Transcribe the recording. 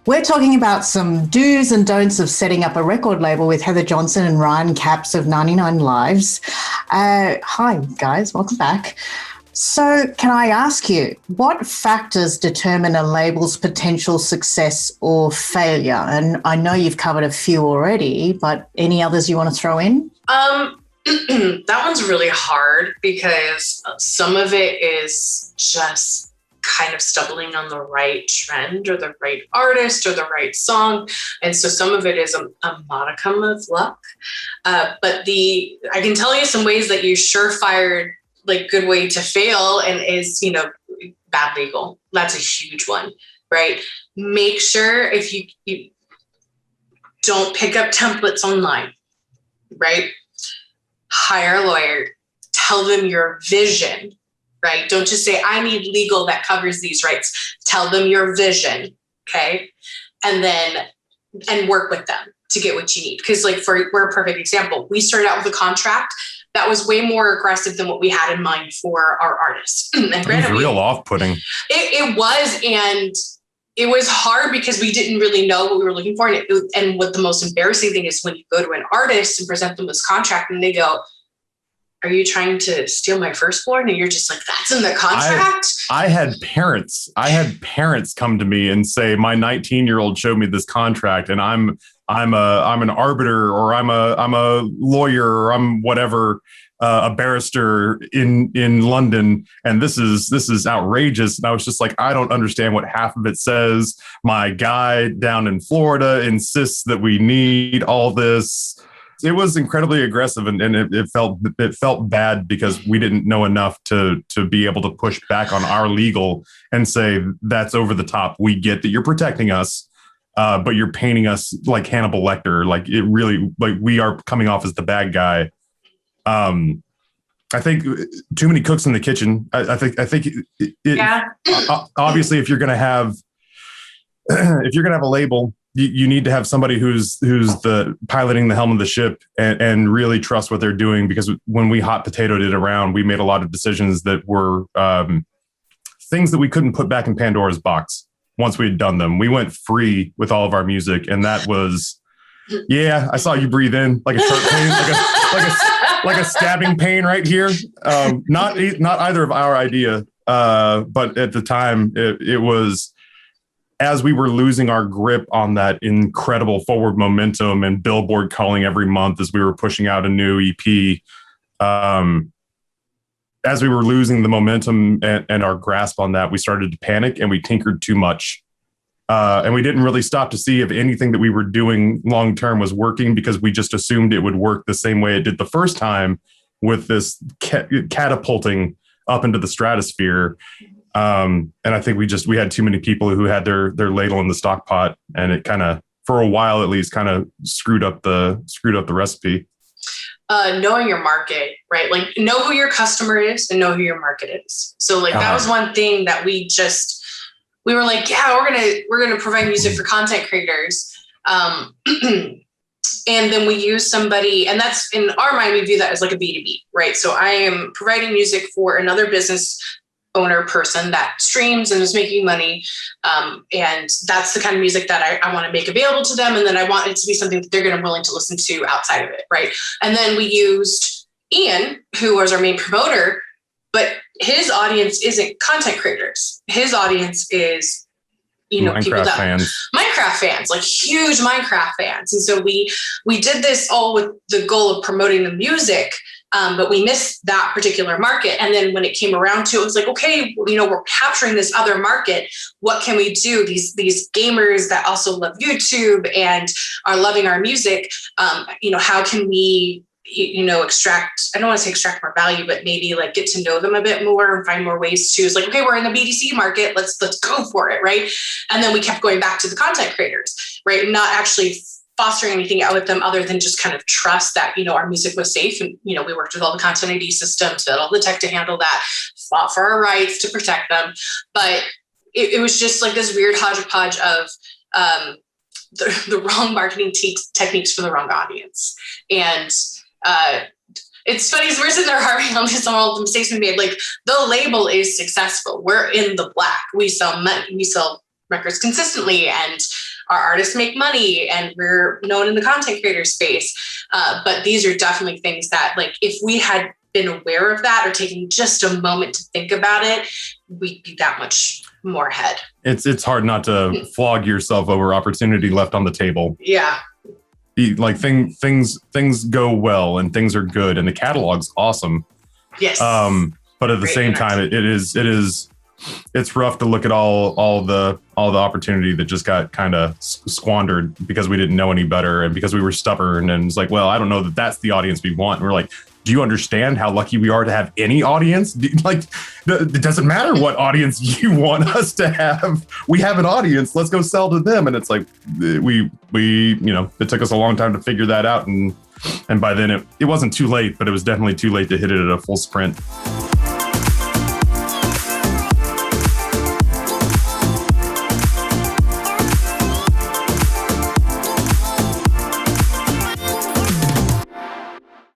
We're talking about some do's and don'ts of setting up a record label with Heather Johnson and Ryan Capps of 99 Lives. Hi, guys. Welcome back. So can I ask you, what factors determine a label's potential success or failure? And I know you've covered a few already, but any others you want to throw in? That one's really hard because some of it is just kind of stumbling on the right trend or the right artist or the right song. And so some of it is a modicum of luck. But I can tell you some ways that you surefire, like good way to fail and is, bad legal. That's a huge one, right? Make sure if you don't pick up templates online, right? Hire a lawyer, tell them your vision, right? Don't just say, I need legal that covers these rights. Tell them your vision, okay? And work with them to get what you need. Because we're a perfect example. We started out with a contract that was way more aggressive than what we had in mind for our artists. And granted, it was real off-putting. It was, and it was hard because we didn't really know what we were looking for. And what the most embarrassing thing is when you go to an artist and present them this contract and they go, are you trying to steal my firstborn? And you're just like, that's in the contract. I had parents come to me and say, my 19-year-old showed me this contract and I'm an arbiter, or I'm a lawyer, or I'm whatever, a barrister in London. And this is outrageous. And I was just like, I don't understand what half of it says. My guy down in Florida insists that we need all this. It was incredibly aggressive, and it felt bad because we didn't know enough to be able to push back on our legal and say, that's over the top. We get that you're protecting us, but you're painting us like Hannibal Lecter. Like it really, like we are coming off as the bad guy. I think too many cooks in the kitchen. I think yeah. Obviously, if you're gonna have a label, you need to have somebody who's the piloting the helm of the ship and really trust what they're doing. Because when we hot potatoed it around, we made a lot of decisions that were things that we couldn't put back in Pandora's box once we had done them. We went free with all of our music, and that was, yeah, I saw you breathe in like a sharp pain, like a stabbing pain right here. Not either of our idea, but at the time it was. As we were losing our grip on that incredible forward momentum and Billboard calling every month as we were pushing out a new EP, as we were losing the momentum and our grasp on that, we started to panic and we tinkered too much. And we didn't really stop to see if anything that we were doing long-term was working, because we just assumed it would work the same way it did the first time, with this catapulting up into the stratosphere. And I think we had too many people who had their ladle in the stock pot, and it kind of, for a while at least, kind of screwed up the recipe. Knowing your market, right? Like know who your customer is and know who your market is. So that was one thing that we were like, yeah, we're gonna provide music for content creators. And then we use somebody, and that's, in our mind, we view that as like a B2B, right? So I am providing music for another business owner person that streams and is making money. And that's the kind of music that I want to make available to them. And then I want it to be something that they're going to be willing to listen to outside of it. Right. And then we used Ian, who was our main promoter, but his audience isn't content creators. His audience is, Minecraft fans, like huge Minecraft fans. And so we did this all with the goal of promoting the music. But we missed that particular market. And then when it came around to it, was like, okay, we're capturing this other market. What can we do? These gamers that also love YouTube and are loving our music, how can we, extract, I don't want to say extract more value, but maybe like get to know them a bit more and find more ways to, it's like, okay, we're in the BDC market. Let's go for it. Right. And then we kept going back to the content creators, right. Not actually fostering anything out with them other than just kind of trust that, our music was safe. And, we worked with all the content ID systems, built all the tech to handle that, fought for our rights to protect them. But it was just like this weird hodgepodge of the wrong marketing techniques for the wrong audience. And it's funny, so we're sitting there harping on this, on all the mistakes we made. Like the label is successful. We're in the black. We sell money. We sell records consistently, and our artists make money, and we're known in the content creator space. But these are definitely things that, like, if we had been aware of that or taken just a moment to think about it, we'd be that much more ahead. It's hard not to flog yourself over opportunity left on the table. Yeah. Like things go well and things are good and the catalog's awesome. Yes. But at the same time, it's rough to look at all the opportunity that just got kind of squandered because we didn't know any better and because we were stubborn, and it's like, well, I don't know that that's the audience we want. And we're like, do you understand how lucky we are to have any audience? Like, it doesn't matter what audience you want us to have. We have an audience. Let's go sell to them. And it's like, we it took us a long time to figure that out. And by then it wasn't too late, but it was definitely too late to hit it at a full sprint.